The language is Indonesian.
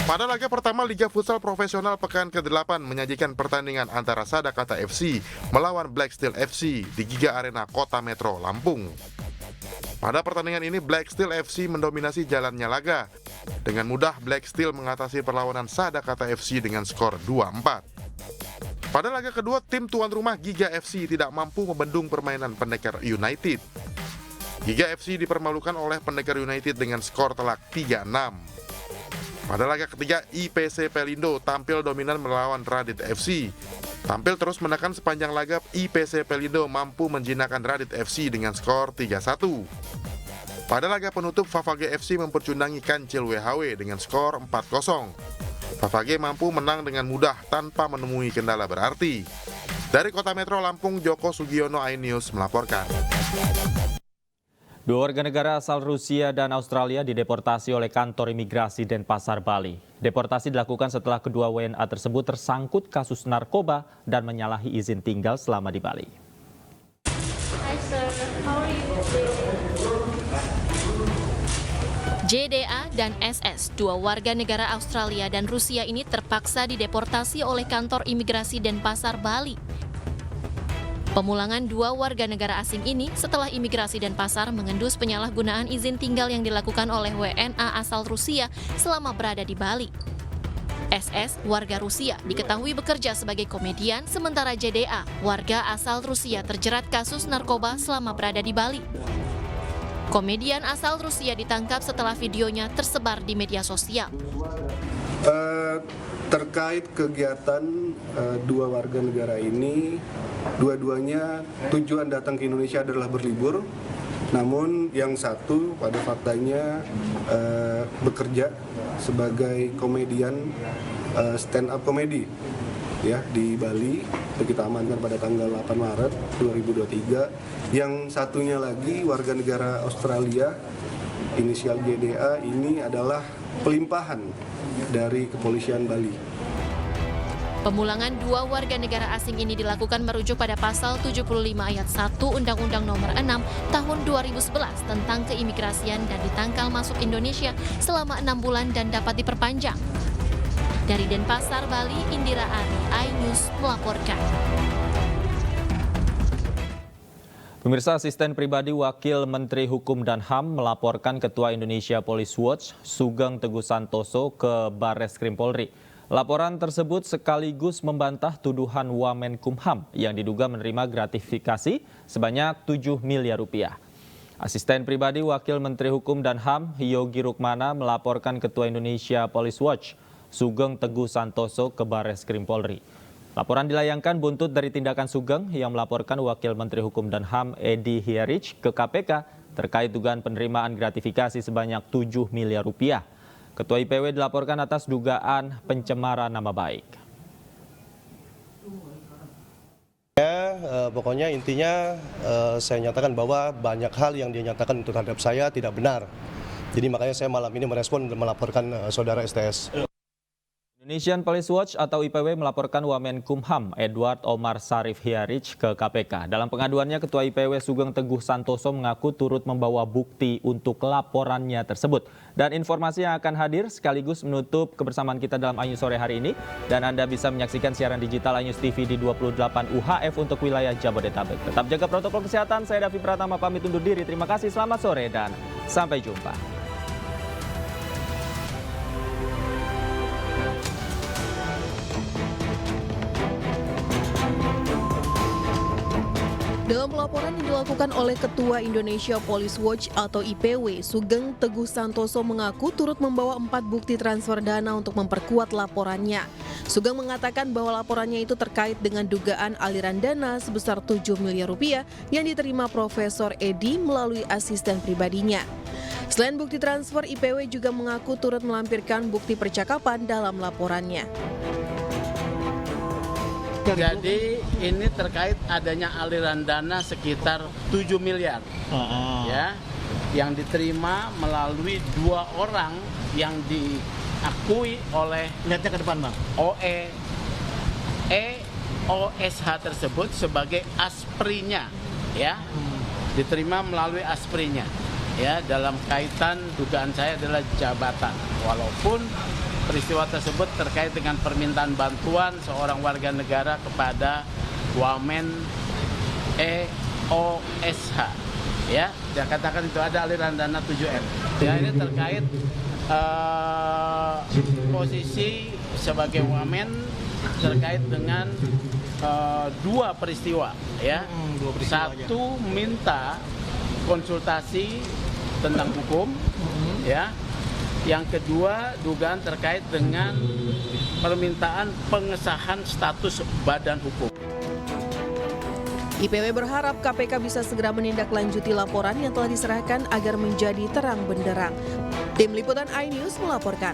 Pada laga pertama Liga Futsal Profesional pekan ke-8 menyajikan pertandingan antara Sadakata FC melawan Black Steel FC di Giga Arena Kota Metro, Lampung. Pada pertandingan ini Black Steel FC mendominasi jalannya laga. Dengan mudah Black Steel mengatasi perlawanan Sadakata FC dengan skor 2-4. Pada laga kedua tim tuan rumah Giga FC tidak mampu membendung permainan Pendekar United. Giga FC dipermalukan oleh Pendekar United dengan skor telak 3-6. Pada laga ketiga, IPC Pelindo tampil dominan melawan Radit FC. Tampil terus menekan sepanjang laga, IPC Pelindo mampu menjinakkan Radit FC dengan skor 3-1. Pada laga penutup, Favage FC mempercundangi Kancil WHW dengan skor 4-0. Favage mampu menang dengan mudah tanpa menemui kendala berarti. Dari Kota Metro Lampung, Joko Sugiono, iNews melaporkan. Dua warga negara asal Rusia dan Australia dideportasi oleh kantor imigrasi Denpasar, Bali. Deportasi dilakukan setelah kedua WNA tersebut tersangkut kasus narkoba dan menyalahi izin tinggal selama di Bali. Hi sir, how are you today? JDA dan SS, dua warga negara Australia dan Rusia ini terpaksa dideportasi oleh kantor imigrasi Denpasar, Bali. Pemulangan dua warga negara asing ini setelah imigrasi Denpasar mengendus penyalahgunaan izin tinggal yang dilakukan oleh WNA asal Rusia selama berada di Bali. SS, warga Rusia, diketahui bekerja sebagai komedian, sementara JDA, warga asal Rusia, terjerat kasus narkoba selama berada di Bali. Komedian asal Rusia ditangkap setelah videonya tersebar di media sosial. Terkait kegiatan dua warga negara ini, dua-duanya tujuan datang ke Indonesia adalah berlibur. Namun yang satu pada faktanya bekerja sebagai komedian stand up comedy ya di Bali. Kita amankan pada tanggal 8 Maret 2023. Yang satunya lagi warga negara Australia inisial GDA ini adalah pelimpahan dari kepolisian Bali. Pemulangan dua warga negara asing ini dilakukan merujuk pada pasal 75 ayat 1 Undang-Undang Nomor 6 Tahun 2011 tentang keimigrasian dan ditangkal masuk Indonesia selama 6 bulan dan dapat diperpanjang. Dari Denpasar, Bali, Indira Ari, iNews melaporkan. Pemirsa, asisten pribadi Wakil Menteri Hukum dan HAM melaporkan Ketua Indonesia Police Watch Sugeng Teguh Santoso ke Barreskrim Polri. Laporan tersebut sekaligus membantah tuduhan Wamenkumham yang diduga menerima gratifikasi sebanyak 7 miliar rupiah. Asisten pribadi Wakil Menteri Hukum dan HAM Yogi Rukmana melaporkan Ketua Indonesia Police Watch Sugeng Teguh Santoso ke Barreskrim Polri. Laporan dilayangkan buntut dari tindakan Sugeng yang melaporkan Wakil Menteri Hukum dan HAM Edi Hiarich ke KPK terkait dugaan penerimaan gratifikasi sebanyak 7 miliar rupiah. Ketua IPW dilaporkan atas dugaan pencemaran nama baik. Pokoknya intinya saya nyatakan bahwa banyak hal yang dia nyatakan terhadap saya tidak benar. Jadi makanya saya malam ini merespon dan melaporkan saudara STS. Indonesian Police Watch atau IPW melaporkan Wamenkumham Edward Omar Sarif Hiarich ke KPK. Dalam pengaduannya, Ketua IPW Sugeng Teguh Santoso mengaku turut membawa bukti untuk laporannya tersebut. Dan informasi yang akan hadir sekaligus menutup kebersamaan kita dalam iNews sore hari ini. Dan Anda bisa menyaksikan siaran digital iNews TV di 28 UHF untuk wilayah Jabodetabek. Tetap jaga protokol kesehatan. Saya Davi Pratama pamit undur diri. Terima kasih, selamat sore dan sampai jumpa. Dalam pelaporan yang dilakukan oleh Ketua Indonesia Police Watch atau IPW, Sugeng Teguh Santoso mengaku turut membawa 4 bukti transfer dana untuk memperkuat laporannya. Sugeng mengatakan bahwa laporannya itu terkait dengan dugaan aliran dana sebesar 7 miliar rupiah yang diterima Profesor Edi melalui asisten pribadinya. Selain bukti transfer, IPW juga mengaku turut melampirkan bukti percakapan dalam laporannya. Jadi ini terkait adanya aliran dana sekitar 7 miliar ya, yang diterima melalui 2 orang yang diakui oleh lihatnya ke depan, Bang. OSH tersebut sebagai asprinya ya. Diterima melalui asprinya ya, dalam kaitan dugaan saya adalah jabatan, walaupun peristiwa tersebut terkait dengan permintaan bantuan seorang warga negara kepada Wamen EOSH. Ya, dia katakan itu ada aliran dana 7M. Ya, ini terkait posisi sebagai wamen terkait dengan dua peristiwa. Ya, satu minta konsultasi tentang hukum, ya. Yang kedua, dugaan terkait dengan permintaan pengesahan status badan hukum. IPW berharap KPK bisa segera menindaklanjuti laporan yang telah diserahkan agar menjadi terang benderang. Tim Liputan iNews melaporkan.